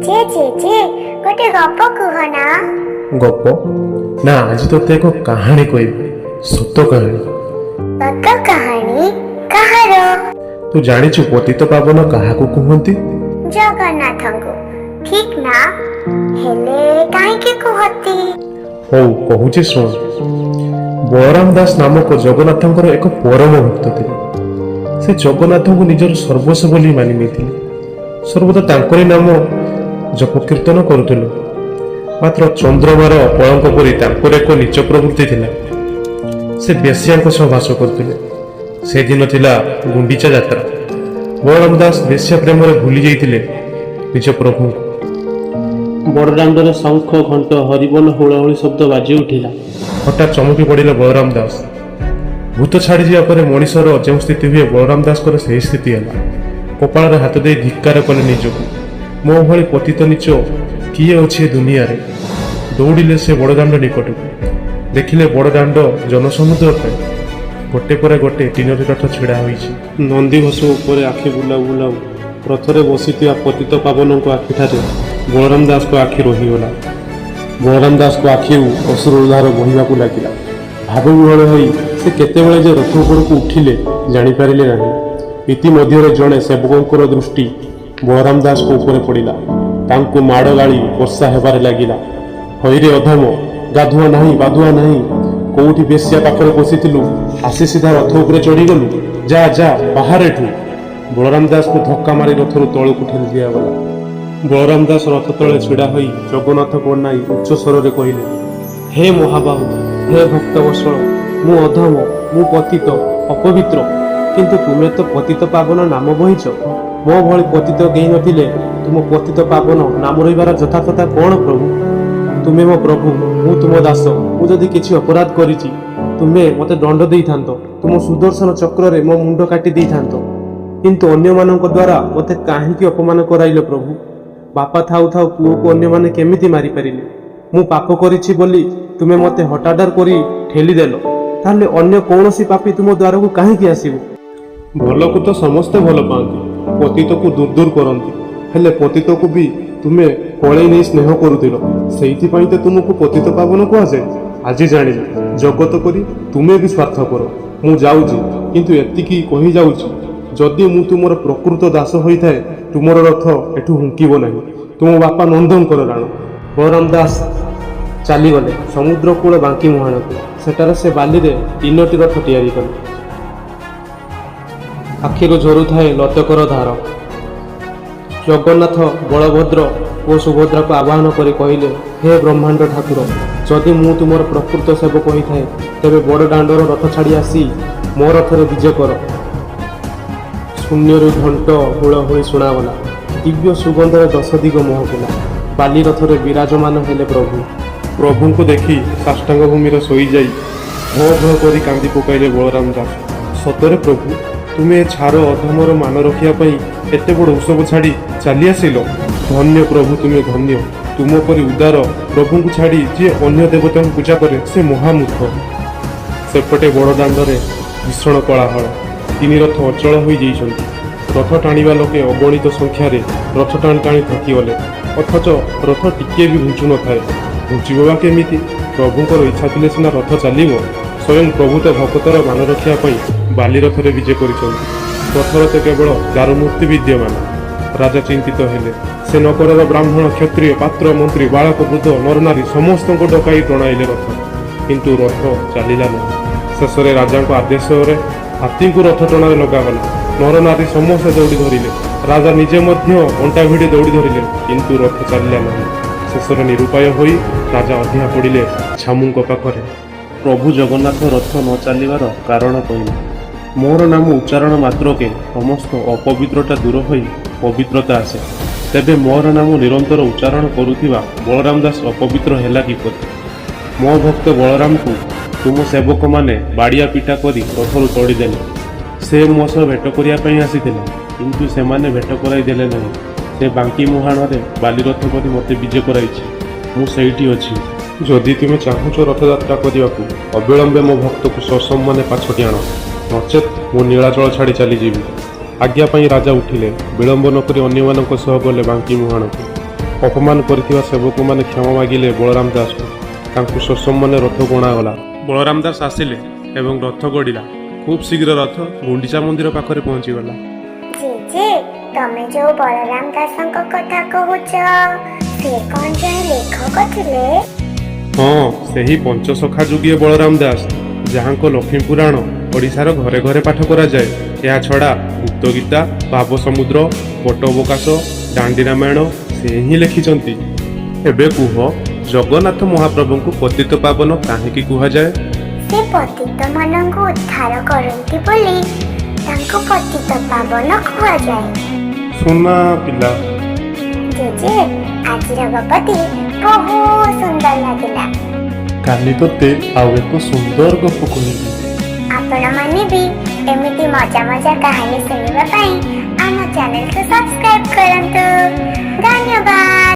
जे गोटे गप कुह ना। गप ना आज तोते एक कहानी कहबी सत कहानी। सत कहानी कहार? तू जानिछु पतित पावन काहाकू कहंती? जगन्नाथ को ठीक ना हेले काहे कहती? हो कहूची सुन। बलराम दास नामक जगन्नाथंकर एक परम भक्त थिले। से जगन्नाथ को निजर सर्वस्व बोली मानि नेथिले। सर्वदा तांकरी नाम जप कीर्तन करुथिले। मात्र चंद्रमार पलंक परी तांकर एक नीच प्रवृत्ति थिला। से बेश्यांक सह बास करथिले। से दिन थिला गुंडीचा यात्रा। बलराम दास बेश्या प्रेम रे भूली जाइथिले निज प्रभु। बड़दाण्डरे शंख घंट हरिबोल हुलहुली शब्द बाजी उठिला। हठात चमकी पड़िला बलराम दास। भूत छाड़ी जा पर मनीषर जो स्थिति हुए बलराम दास से स्थिति है। कपाल हाथ दे धिक्कार कले निजको। मो भली पतित नीच किए अच्छे दुनिया रे। दौड़िले से बड़दाण्ड निकट देखिले बड़दाण्ड जनसमुद्र पे गोटे पर गोटे तीनोटी रथ छिड़ा होईछि। नंदीघोष उपर आखि बुलाऊ बुलाऊ रथरे बसिथिया पतित पावन को आखिठारे बलराम दास को आखि रहीगला। बलराम दास को आखि अश्रुधार बहिबाकू लागिला। भावविह्वल होई से केतेबेले जे रथ उपरकू उठिले जानि पारिले नाही। इतिमध्यरे जणे सेवकंकर दृष्टि बलराम दास को ऊपर पड़िला। तांको माड़ गाड़ी वर्षा हेबारे लागिला। हईरे अधम गाधुआ नाही बाधुआ नाही कोउठी बेश्या पाखरे बसिथिलु आसी सीधा रथ उपरे चढ़ी गलु जा जा बाहर एठू। बलराम दास को धक्का मारी रथरु तळकू ठेली दियागला। बलराम दास रथ तले छिड़ा होई जगन्नाथ को अनाई उच्च स्वर रे कहिले, हे महाबाहु, हे भक्तवत्सल, मु अधम, मु पतित अपवित्र, किंतु तुमे तो पतित पावन नाम बहिच। मो भली पतित केही नथिले तुम पतित पावन नाम रहिबार यथार्थता कोन प्रभु? तुमे मो प्रभु, मु तुम दास। मु जदि किछि अपराध करिछि तुमे मते दंड देइथांतो। तुम सुदर्शन चक्र रे मो मुंड काटी देइथांतो, किंतु अन्य मानक द्वारा मते काहेकि अपमान कराइले प्रभु? बापा थाउ थाउ पुओ को अन्य माने केमिति मारी परिले? मु पाप करिछि बोली तुमे मते हटाडार करी ठेली देलो, ताले अन्य कौनसी पापी तुम द्वार को काहेकि आसीबो? भल को तो समस्ते भल पाती, पतित को दूर दूर करती, हेले पतित को भी तुमे कळे नहीं स्नेह करुथिल। सेइथि पई तो तुमको पतित पावन कुआसे। आज जानिले जगत करी तुमे भी स्वार्थ कर। मु जाउछि, किंतु एतिकी कहि जाउछि, जदि मु तुमर प्रकृत दास होइथाए तुमर रथ एठू हुंकीबो नाही। तुम बापा नंदनकर राण। बलराम दास चली गले समुद्र कूल बांकी मुहाणକୁ। सेटार से बाली रे तीनोटी रथ तैयारी कले। आखिरु झरुथाए लतकर धार। जगन्नाथ बलभद्र और सुभद्रा को आह्वान करी कहिले, हे ब्रह्मांड ठाकुर, जदि मु तुमर प्रकृत सेवक होइथाए तेबे बड़ दाण्डर रथ छाड़ी आसी मो रथरे विजय कर। शून्यरु घंट हुलहुली शुणागला। दिव्य सुगंधर 10 दिग महकिला। बाली रथरे विराजमान हेले प्रभु। प्रभु को देखी साष्टांग भूमि शोई जाई भो भो करी कांदी पकाइले बलराम दास। सतरे प्रभु, तुमे छार अधमर मान रखिया पई एते बड़ उत्सव छाड़ी चली आसिलो। धन्य प्रभु, तुमे धन्य। तुम परी उदार प्रभु को छाड़ी जे अन्य देवता को पूजा करे से महामूर्ख। सेपटे बड़ दाण्डरे भीषण कोलाहल। तीन रथ अचल हो जाइछन्ति। रथ टाणिबा लोके अगणित संख्यार रथ टाणी टाणी थकिगले, अथच रथ टिके भी घुंचु न थाए। घुंचिबा बा केमिति? प्रभुଙ୍କର इच्छा थिले सिना रथ चलिबो। स्वयं प्रभु तो भक्तर मान रखिया पई बाली रथरे विजय करिछन्ति। रथर तो केवल दारुमूर्ति विद्यमान। राजा चिंतित हेले। से नगरर ब्राह्मण क्षत्रिय पात्र मंत्री बालक वृद्ध नरनारी समस्त डकाई टणाइले रथ, किंतु रथ चलिला नहीं। शेषे राजा आदेश हाथी को रथ टणारे लगागला। नरनारी समस्ते दौड़ी धरिले। राजा निजे मध्य अंटा भिड़ी दौड़ी धरिले, किंतु रथ चलिला नहीं। शेषरे निरुपाय होई राजा अधिया पड़िले छामुंक पाखरे। प्रभु जगन्नाथ रथ न चलिबार कारण कहले, मोर नाम उच्चारण मात्र के समस्त अपवित्रता दूर होई पवित्रता आसे। तेबे मोर नाम निरंतर उच्चारण करुथिबा बलराम दास अपवित्र हेला किपरि? मो भक्त बलराम को तुम सेवक माने बाड़िया पिटा करी रथरु तोड़ी देले। से मो सह भेट करिया पई आसीथिले, किंतु सेमाने भेट कराई देले नहीं। से बांकी मुहाणरे बाली रथ करी मते विजय कराइछि। मु सेइठी अछि। जदि तुमे चाहुछ रथयात्रा करने अविलंबे मो भक्त को ससम्माने पाछटी आण, नचेत मो नीलाचल छाड़ी चली जीवी। आज्ञा पाई राजा उठिले। विलंब नकरी अन्य मानक सह गले बांकी मुहाणକୁ। ଅପମାନ କରିଥିବା ସେବକମାନେ କ୍ଷମା ମାଗିଲେ ବଳରାମ ଦାସକୁ। ତାଙ୍କୁ ସସମ୍ମାନେ ରଥ ଗଣାଗଲା। ବଳରାମ ଦାସ ଆସିଲେ ଏବଂ ରଥ ଗଡ଼ିଲା। ଖୁବ୍ ଶୀଘ୍ର ରଥ ଗୁଣ୍ଡିଚା ମନ୍ଦିର ପାଖରେ ପହଞ୍ଚିଗଲା। ଜେଜେ ତମେ ଯୋଉ ବଳରାମ ଦାସଙ୍କ କଥା କହୁଛ ସେ କଣ ଜଣେ ଲେଖକ ଥିଲେ? ହଁ, ସେହି ପଞ୍ଚସଖା ଯୁଗୀୟ ବଳରାମ ଦାସ, ଯାହାଙ୍କ ଲକ୍ଷ୍ମୀ ପୁରାଣ ଓଡ଼ିଶାର ଘରେ ଘରେ ପାଠ କରାଯାଏ। ଏହା ଛଡ଼ା ଗୁପ୍ତ ଗୀତା, ଭାବ ସମୁଦ୍ର, ବଟ ଅବକାଶ, ଦାଣ୍ଡି ରାମାୟଣ ସେ ହିଁ ଲେଖିଛନ୍ତି। ଏବେ କୁହ, ଜଗନ୍ନାଥ ମହାପ୍ରଭୁଙ୍କୁ ପତିତ ପାବନ କାହିଁକି କୁହାଯାଏ? ସେ ପତିତ ମାନଙ୍କୁ ଉଦ୍ଧାର କରନ୍ତି ବୋଲି ତାଙ୍କୁ ପତିତ ପାବନ କୁହାଯାଏ। ସୁନା ପିଲା, ଜେଜେ ଆଜିର ଗପଟି ବହୁତ ସୁନ୍ଦର ଲାଗିଲା। କାଲି ତୋତେ ଆଉ ଏକ ସୁନ୍ଦର ଗପ କହିବି। ଆପଣମାନେ ବି ଏମିତି ମଜା ମଜା କାହାଣୀ ଶୁଣିବା ପାଇଁ ଆମ ଚ୍ୟାନେଲକୁ ସବସ୍କ୍ରାଇବ